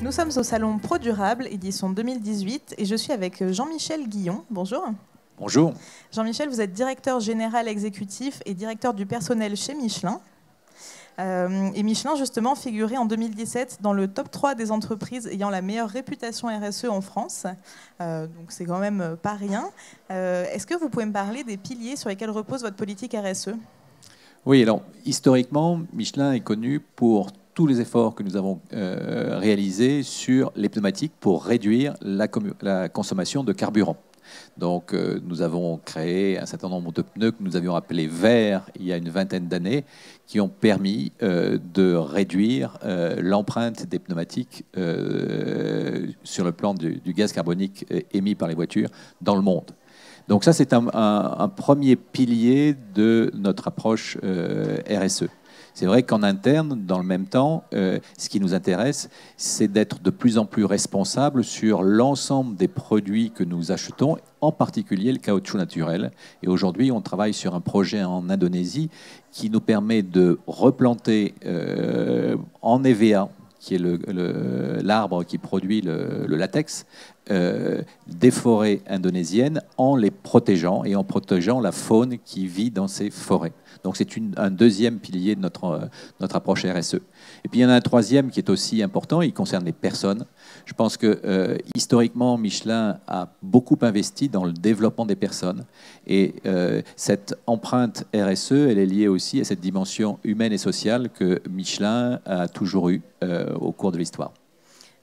Nous sommes au salon Pro Durable, édition 2018, et je suis avec Jean-Michel Guillon. Bonjour. Bonjour. Jean-Michel, vous êtes directeur général exécutif et directeur du personnel chez Michelin. Et Michelin, justement, figurait en 2017 dans le top 3 des entreprises ayant la meilleure réputation RSE en France. Donc c'est quand même pas rien. Est-ce que vous pouvez me parler des piliers sur lesquels repose votre politique RSE ? Oui, alors historiquement, Michelin est connu pour tous les efforts que nous avons réalisés sur les pneumatiques pour réduire la consommation de carburant. Donc nous avons créé un certain nombre de pneus que nous avions appelés verts il y a une vingtaine d'années, qui ont permis de réduire l'empreinte des pneumatiques sur le plan du gaz carbonique émis par les voitures dans le monde. Donc ça, c'est un premier pilier de notre approche RSE. C'est vrai qu'en interne, dans le même temps, ce qui nous intéresse, c'est d'être de plus en plus responsable sur l'ensemble des produits que nous achetons, en particulier le caoutchouc naturel. Et aujourd'hui, on travaille sur un projet en Indonésie qui nous permet de replanter en EVA, qui est l'arbre qui produit le latex, des forêts indonésiennes en les protégeant et en protégeant la faune qui vit dans ces forêts. Donc c'est un deuxième pilier de notre approche RSE. Et puis il y en a un troisième qui est aussi important, il concerne les personnes. Je pense que historiquement, Michelin a beaucoup investi dans le développement des personnes. Et cette empreinte RSE, elle est liée aussi à cette dimension humaine et sociale que Michelin a toujours eue au cours de l'histoire.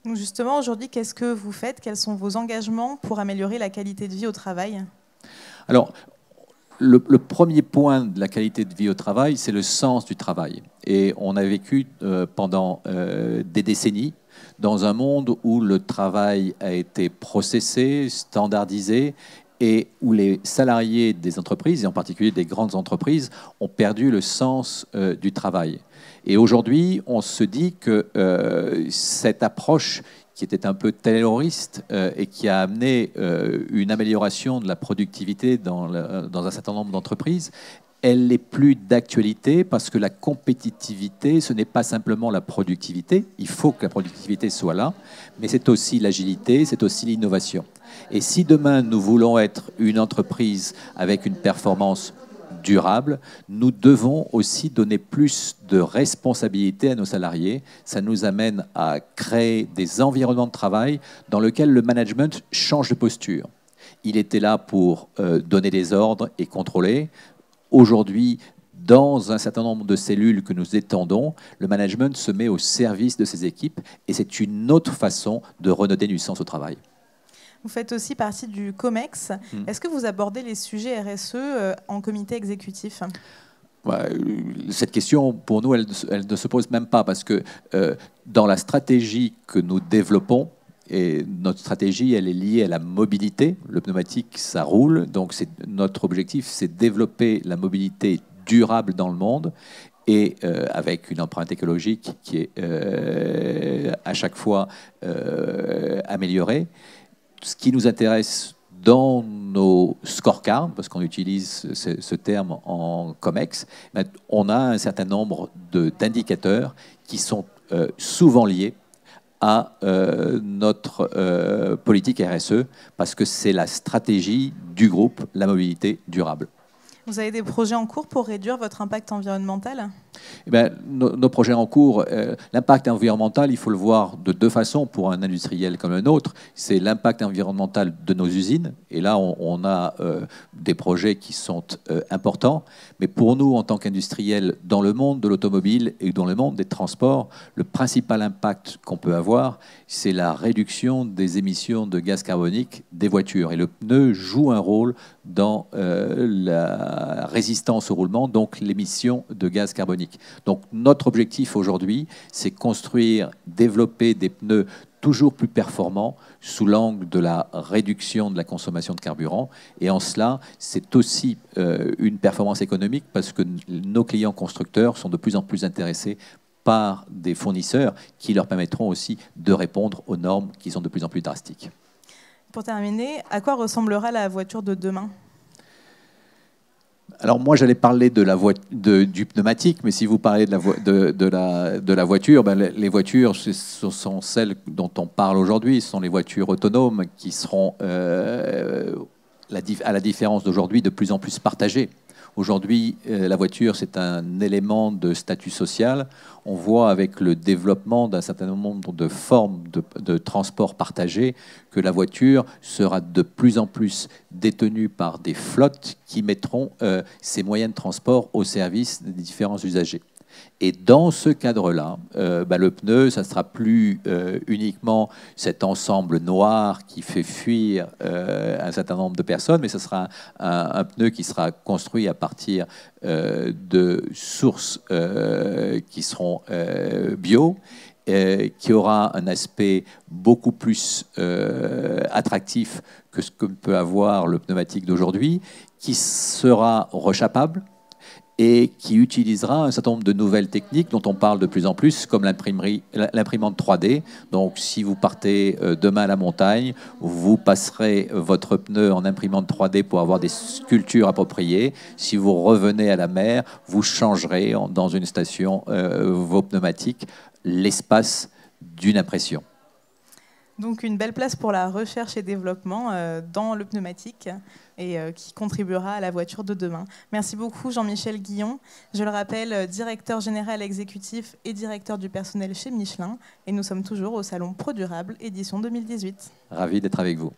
Donc justement, aujourd'hui, qu'est-ce que vous faites ? Quels sont vos engagements pour améliorer la qualité de vie au travail ? Alors, le premier point de la qualité de vie au travail, c'est le sens du travail. Et on a vécu pendant des décennies dans un monde où le travail a été processé, standardisé, et où les salariés des entreprises, et en particulier des grandes entreprises, ont perdu le sens du travail. Et aujourd'hui, on se dit que cette approche qui était un peu tayloriste et qui a amené une amélioration de la productivité dans un certain nombre d'entreprises, elle n'est plus d'actualité parce que la compétitivité, ce n'est pas simplement la productivité. Il faut que la productivité soit là, mais c'est aussi l'agilité, c'est aussi l'innovation. Et si demain nous voulons être une entreprise avec une performance durable, nous devons aussi donner plus de responsabilité à nos salariés. Ça nous amène à créer des environnements de travail dans lesquels le management change de posture. Il était là pour donner des ordres et contrôler. Aujourd'hui, dans un certain nombre de cellules que nous étendons, le management se met au service de ses équipes et c'est une autre façon de redonner du sens au travail. Vous faites aussi partie du COMEX. Est-ce que vous abordez les sujets RSE en comité exécutif ? Cette question, pour nous, elle ne se pose même pas parce que dans la stratégie que nous développons, et notre stratégie, elle est liée à la mobilité. Le pneumatique, ça roule. Donc, notre objectif, c'est de développer la mobilité durable dans le monde et avec une empreinte écologique qui est à chaque fois améliorée. Ce qui nous intéresse dans nos scorecards, parce qu'on utilise ce terme en COMEX, on a un certain nombre d'indicateurs qui sont souvent liés à notre politique RSE, parce que c'est la stratégie du groupe, la mobilité durable. Vous avez des projets en cours pour réduire votre impact environnemental ? Nos projets en cours, l'impact environnemental, il faut le voir de deux façons pour un industriel comme le nôtre. C'est l'impact environnemental de nos usines. Et là, on a des projets qui sont importants. Mais pour nous, en tant qu'industriels, dans le monde de l'automobile et dans le monde des transports, le principal impact qu'on peut avoir, c'est la réduction des émissions de gaz carbonique des voitures. Et le pneu joue un rôle dans la résistance au roulement, donc l'émission de gaz carbonique. Donc notre objectif aujourd'hui, c'est construire, développer des pneus toujours plus performants sous l'angle de la réduction de la consommation de carburant. Et en cela, c'est aussi une performance économique parce que nos clients constructeurs sont de plus en plus intéressés par des fournisseurs qui leur permettront aussi de répondre aux normes qui sont de plus en plus drastiques. Pour terminer, à quoi ressemblera la voiture de demain ? Alors moi, j'allais parler du pneumatique, mais si vous parlez de la voiture, ben, les voitures, ce sont celles dont on parle aujourd'hui. Ce sont les voitures autonomes qui seront, à la différence d'aujourd'hui, de plus en plus partagées. Aujourd'hui, la voiture, c'est un élément de statut social. On voit avec le développement d'un certain nombre de formes de transport partagé que la voiture sera de plus en plus détenue par des flottes qui mettront ces moyens de transport au service des différents usagers. Et dans ce cadre-là, le pneu, ça ne sera plus uniquement cet ensemble noir qui fait fuir un certain nombre de personnes, mais ce sera un pneu qui sera construit à partir de sources qui seront bio, qui aura un aspect beaucoup plus attractif que ce que peut avoir le pneumatique d'aujourd'hui, qui sera rechappable, et qui utilisera un certain nombre de nouvelles techniques dont on parle de plus en plus, comme l'imprimante 3D. Donc, si vous partez demain à la montagne, vous passerez votre pneu en imprimante 3D pour avoir des sculptures appropriées. Si vous revenez à la mer, vous changerez dans une station vos pneumatiques l'espace d'une impression. Donc une belle place pour la recherche et développement dans le pneumatique et qui contribuera à la voiture de demain. Merci beaucoup Jean-Michel Guillon. Je le rappelle, directeur général exécutif et directeur du personnel chez Michelin. Et nous sommes toujours au Salon Pro Durable, édition 2018. Ravi d'être avec vous.